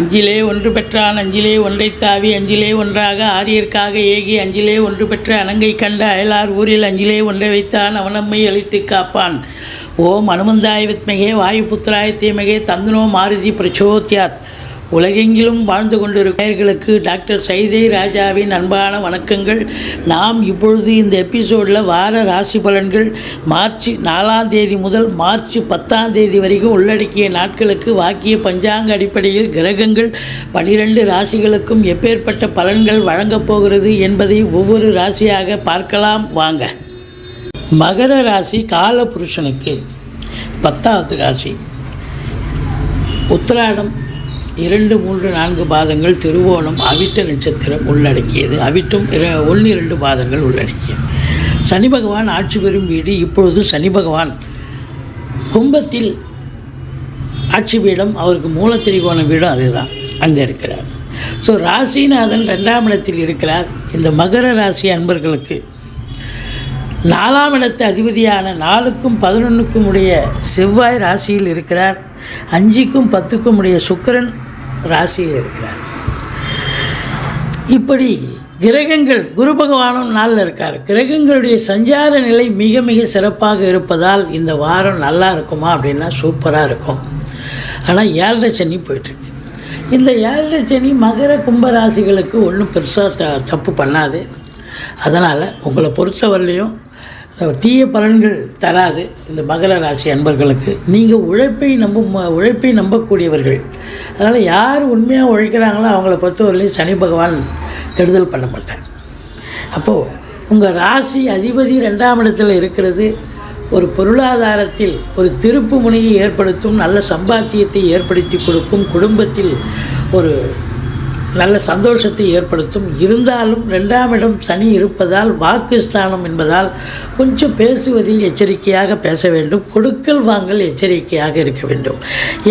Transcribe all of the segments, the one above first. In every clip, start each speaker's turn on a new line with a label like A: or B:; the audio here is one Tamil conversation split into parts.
A: அஞ்சிலே ஒன்று பெற்றான் அஞ்சிலே ஒன்றைத் தாவி அஞ்சிலே ஒன்றாக ஆரியர்க்காக ஏகி அஞ்சிலே ஒன்று பெற்ற அனங்கை கண்ட அயலார் ஊரில் அஞ்சிலே ஒன்றை வைத்தான் அவனம்மை அழித்து காப்பான். ஓம் அனுமந்தாய வித்மகே வாயுபுத்திராய தீமகே தந்தனோ மாருதி பிரச்சோத்யாத். உலகெங்கிலும் வாழ்ந்து கொண்டிருக்கிறவர்களுக்கு டாக்டர் சைதை ராஜாவின் அன்பான வணக்கங்கள். நாம் இப்பொழுது இந்த எபிசோடில் வார ராசி பலன்கள் மார்ச் 4ஆம் தேதி முதல் மார்ச் 10ஆம் தேதி வரைக்கும் உள்ளடக்கிய நாட்களுக்கு வாக்கிய பஞ்சாங்க அடிப்படையில் கிரகங்கள் 12 ராசிகளுக்கும் எப்பேற்பட்ட பலன்கள் வழங்கப் போகிறது என்பதை ஒவ்வொரு ராசியாக பார்க்கலாம் வாங்க. மகர ராசி காலபுருஷனுக்கு 10வது ராசி. உத்திராடம் 2, 3, 4 பாதங்கள், திருவோணம், அவிட்ட நட்சத்திரம் உள்ளடக்கியது. அவிட்டம் 1, 2 பாதங்கள் உள்ளடக்கியது. சனி பகவான் ஆட்சி பெறும் வீடு. இப்பொழுது சனி பகவான் கும்பத்தில் ஆட்சி பீடம், அவருக்கு மூல திரிகோண வீடும் அதுதான், அங்கே இருக்கிறார். ஸோ ராசிநாதன் 2ஆம் இடத்தில் இருக்கிறார். இந்த மகர ராசி அன்பர்களுக்கு 4ஆம் இடத்து அதிபதியான 4க்கும் 11க்கும் உடைய செவ்வாய் ராசியில் இருக்கிறார். 5க்கும் 10க்கும் உடைய சுக்கிரன் ராசியில் இருக்கிறார். இப்படி கிரகங்கள், குரு பகவானும் நாளில் இருக்கார். கிரகங்களுடைய சஞ்சார நிலை மிக மிக சிறப்பாக இருப்பதால் இந்த வாரம் நல்லா இருக்குமா அப்படின்னா சூப்பராக இருக்கும். ஆனால் 7.5 சனி போயிட்டுருக்கு. இந்த 7.5 சனி மகர கும்ப ராசிகளுக்கு ஒன்றும் பெருசாக தப்பு பண்ணாது. அதனால் உங்களை பொறுத்தவரையிலையும் தீய பலன்கள் தராது. இந்த மகர ராசி அன்பர்களுக்கு நீங்கள் உழைப்பை நம்பக்கூடியவர்கள். அதனால் யார் உண்மையாக உழைக்கிறாங்களோ அவங்கள பொறுத்தவரையிலையும் சனி பகவான் கெடுதல் பண்ண மாட்டாங்க. அப்போது உங்கள் ராசி அதிபதி 2ஆம் இடத்தில் இருக்கிறது. ஒரு பொருளாதாரத்தில் ஒரு திருப்பு முனையை ஏற்படுத்தும், நல்ல சம்பாத்தியத்தை ஏற்படுத்தி கொடுக்கும், குடும்பத்தில் ஒரு நல்ல சந்தோஷத்தை ஏற்படுத்தும். இருந்தாலும் 2ஆம் இடம் சனி இருப்பதால் வாக்குஸ்தானம் என்பதால் கொஞ்சம் பேசுவதில் எச்சரிக்கையாக பேச வேண்டும். கொடுக்கல் வாங்கல் எச்சரிக்கையாக இருக்க வேண்டும்.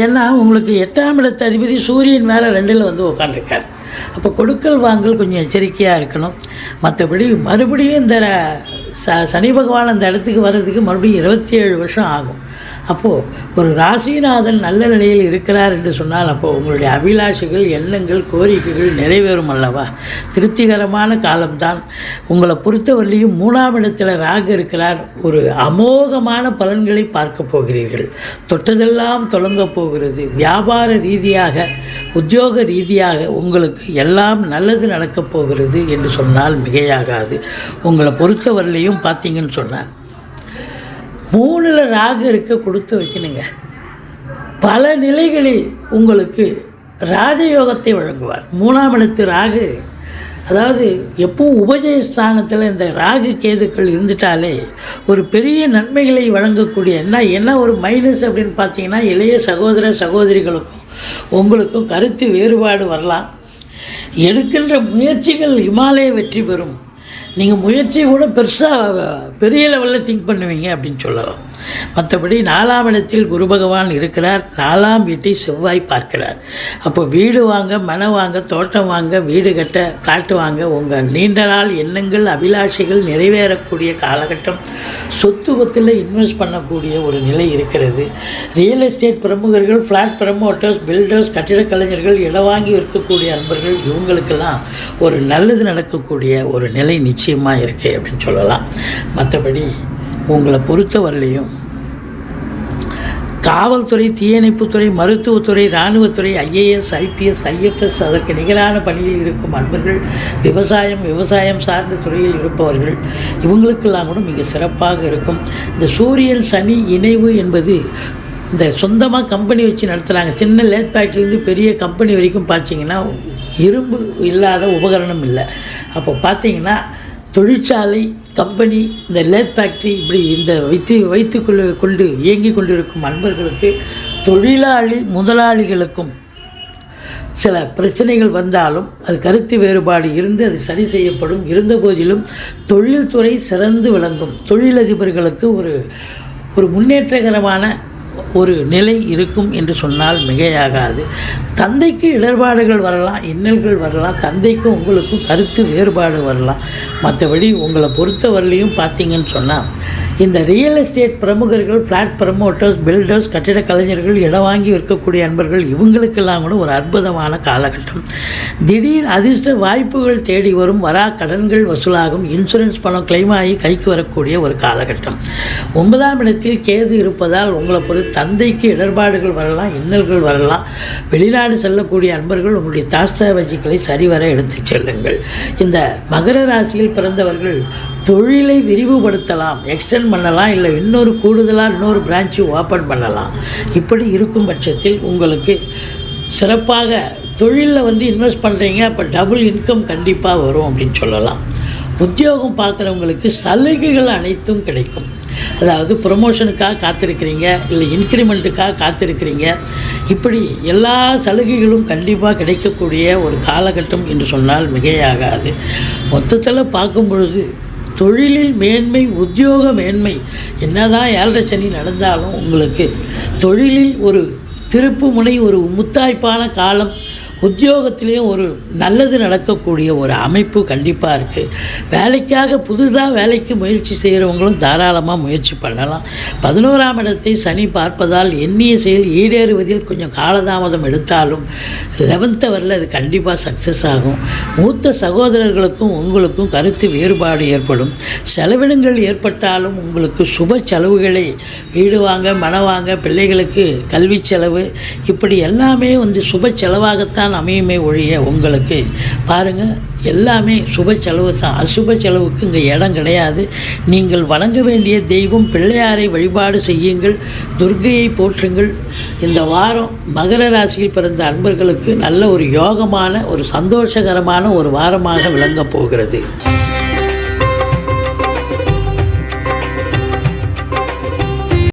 A: ஏன்னா உங்களுக்கு 8ஆம் இடத்து அதிபதி சூரியன் வேறு 2இல் வந்து உட்காந்துருக்கார். அப்போ கொடுக்கல் வாங்கல் கொஞ்சம் எச்சரிக்கையாக இருக்கணும். மற்றபடி மறுபடியும் இந்த சனி பகவான் அந்த இடத்துக்கு வர்றதுக்கு மறுபடியும் 27 வருஷம் ஆகும். அப்போது ஒரு ராசிநாதன் நல்ல நிலையில் இருக்கிறார் என்று சொன்னால் அப்போது உங்களுடைய அபிலாஷைகள், எண்ணங்கள், கோரிக்கைகள் நிறைவேறும் அல்லவா? திருப்திகரமான காலம்தான். உங்களை பொறுத்தவரையிலையும் 3ஆம் இடத்தில் ராகு இருக்கிறார். ஒரு அமோகமான பலன்களை பார்க்க போகிறீர்கள். தொட்டதெல்லாம் தொடங்கப் போகிறது. வியாபார ரீதியாக, உத்தியோக ரீதியாக உங்களுக்கு எல்லாம் நல்லது நடக்கப் போகிறது என்று சொன்னால் மிகையாகாது. உங்களை பொறுத்தவரையிலையும் பார்த்தீங்கன்னு சொன்னால் 3ல் ராகு இருக்க கொடுத்து வைக்கணுங்க. பல நிலைகளில் உங்களுக்கு ராஜயோகத்தை வழங்குவார். 3ஆம் இடத்து ராகு, அதாவது எப்பவும் உபஜயஸ்தானத்தில் இந்த ராகு கேதுக்கள் இருந்துட்டாலே ஒரு பெரிய நன்மைகளை வழங்கக்கூடிய என்ன ஒரு மைனஸ் அப்படின்னு பார்த்தீங்கன்னா, இளைய சகோதர சகோதரிகளுக்கும் உங்களுக்கும் கருத்து வேறுபாடு வரலாம். எடுக்கின்ற முயற்சிகள் இமாலய வெற்றி பெறும். நீங்கள் முயற்சியை கூட பெரிய லெவலில் திங்க் பண்ணுவீங்க அப்படின்னு சொல்லலாம். மற்றபடி 4ஆம் இடத்தில் குரு பகவான் இருக்கிறார். 4ஆம் வீட்டை செவ்வாய் பார்க்கிறார். அப்போ வீடு வாங்க, மனை வாங்க, தோட்டம் வாங்க, வீடு கட்ட, ஃப்ளாட்டு வாங்க, உங்கள் நீண்ட நாள் எண்ணங்கள், அபிலாஷைகள் நிறைவேறக்கூடிய காலகட்டம். சொத்து பத்தில் இன்வெஸ்ட் பண்ணக்கூடிய ஒரு நிலை இருக்கிறது. ரியல் எஸ்டேட் பிரமுகர்கள், ஃப்ளாட் ப்ரமோட்டர்ஸ், பில்டர்ஸ், கட்டிடக் கலைஞர்கள், இடம் வாங்கி விற்கக்கூடிய அன்பர்கள், இவங்களுக்கெல்லாம் ஒரு நல்லது நடக்கக்கூடிய ஒரு நிலை நிச்சயமாக இருக்குது அப்படின்னு சொல்லலாம். மற்றபடி உங்களை பொறுத்தவரையிலையும் காவல்துறை, தீயணைப்புத்துறை, மருத்துவத்துறை, இராணுவத்துறை, IAS, IPS, IFS அதற்கு நிகரான பணியில் இருக்கும் அன்பர்கள், விவசாயம் சார்ந்த துறையில் இருப்பவர்கள், இவங்களுக்கெல்லாம் கூட மிக சிறப்பாக இருக்கும். இந்த சூரியன் சனி இணைவு என்பது இந்த சொந்தமாக கம்பெனி வச்சு நடத்துகிறாங்க. சின்ன லேத் ஃபேக்ட்ரிலேருந்து பெரிய கம்பெனி வரைக்கும் பார்த்தீங்கன்னா இரும்பு இல்லாத உபகரணம் இல்லை. அப்போ பார்த்தீங்கன்னா தொழிற்சாலை, கம்பெனி, இந்த லேத் ஃபேக்ட்ரி, இப்படி இந்த வைத்து இயங்கி கொண்டிருக்கும் அன்பர்களுக்கு, முதலாளிகளுக்கும் சில பிரச்சனைகள் வந்தாலும் அது கருத்து வேறுபாடு இருந்து அது சரி செய்யப்படும். இருந்த போதிலும் தொழில்துறை சிறந்து விளங்கும். தொழிலதிபர்களுக்கு ஒரு முன்னேற்றகரமான ஒரு நிலை இருக்கும் என்று சொன்னால் மிகையாகாது. தந்தைக்கு இடர்பாடுகள் வரலாம், இன்னல்கள் வரலாம், தந்தைக்கும் உங்களுக்கும் கருத்து வேறுபாடு வரலாம். மற்றபடி உங்களை பொறுத்தவரையிலையும் பார்த்தீங்கன்னு சொன்னால் இந்த ரியல் எஸ்டேட் பிரமுகர்கள், ஃப்ளாட் ப்ரமோட்டர்ஸ், பில்டர்ஸ், கட்டிட கலைஞர்கள், இடம் வாங்கி விற்கக்கூடிய அன்பர்கள், இவங்களுக்கெல்லாம் கூட ஒரு அற்புதமான காலகட்டம். திடீர் அதிர்ஷ்ட வாய்ப்புகள் தேடி வரும், வரா கடன்கள் வசூலாகும், இன்சூரன்ஸ் பணம் கிளைம் ஆகி கைக்கு வரக்கூடிய ஒரு காலகட்டம். 9ஆம் இடத்தில் கேது இருப்பதால் உங்களை பொறுத்து தந்தைக்கு இடர்பாடுகள் வரலாம், இன்னல்கள் வரலாம். வெளிநாடு செல்லக்கூடிய அன்பர்கள் உங்களுடைய தாஸ்தாவஜிகளை சரிவர எடுத்துச் செல்லுங்கள். இந்த மகர ராசியில் பிறந்தவர்கள் தொழிலை விரிவுபடுத்தலாம், எக்ஸ்டெண்ட் பண்ணலாம், இல்லை கூடுதலாக இன்னொரு பிரான்ச்சு ஓப்பன் பண்ணலாம். இப்படி இருக்கும் பட்சத்தில் உங்களுக்கு சிறப்பாக தொழிலில் இன்வெஸ்ட் பண்ணுறீங்க, அப்போ டபுள் இன்கம் கண்டிப்பாக வரும் அப்படின்னு சொல்லலாம். உத்தியோகம் பார்க்குறவங்களுக்கு சலுகைகள் அனைத்தும் கிடைக்கும். அதாவது ப்ரொமோஷனுக்காக காத்திருக்கிறீங்க, இல்லை இன்க்ரிமெண்ட்டுக்காக காத்திருக்கிறீங்க, இப்படி எல்லா சலுகைகளும் கண்டிப்பாக கிடைக்கக்கூடிய ஒரு காலகட்டம் என்று சொன்னால் மிகையாகாது. மொத்தத்தில் பார்க்கும் பொழுது தொழிலில் மேன்மை, உத்தியோக மேன்மை, என்னதான் 7.5 சனி நடந்தாலும் உங்களுக்கு தொழிலில் ஒரு திருப்பு முனை, ஒரு முத்தாய்ப்பான காலம், உத்தியோகத்திலேயும் ஒரு நல்லது நடக்கக்கூடிய ஒரு அமைப்பு கண்டிப்பாக இருக்குது. வேலைக்காக புதுதாக வேலைக்கு முயற்சி செய்கிறவங்களும் தாராளமாக முயற்சி பண்ணலாம். 11ஆம் இடத்தை சனி பார்ப்பதால் எண்ணிய செயல் ஈடேறுவதில் கொஞ்சம் காலதாமதம் எடுத்தாலும் 11th ஹவரில் அது கண்டிப்பாக சக்ஸஸ் ஆகும். மூத்த சகோதரர்களுக்கும் உங்களுக்கும் கருத்து வேறுபாடு ஏற்படும். செலவினங்கள் ஏற்பட்டாலும் உங்களுக்கு சுப செலவுகளை, வீடு வாங்க, மனம் வாங்க, பிள்ளைகளுக்கு கல்வி செலவு, இப்படி எல்லாமே சுப செலவாகத்தான் அமையுமே ஒழிய உங்களுக்கு பாருங்கள் எல்லாமே சுப செலவு தான். அசுப செலவுக்கு இங்கே இடம் கிடையாது. நீங்கள் வணங்க வேண்டிய தெய்வம் பிள்ளையாரை வழிபாடு செய்யுங்கள், துர்க்கையை போற்றுங்கள். இந்த வாரம் மகர ராசியில் பிறந்த அன்பர்களுக்கு நல்ல ஒரு யோகமான, ஒரு சந்தோஷகரமான ஒரு வாரமாக விளங்கப் போகிறது.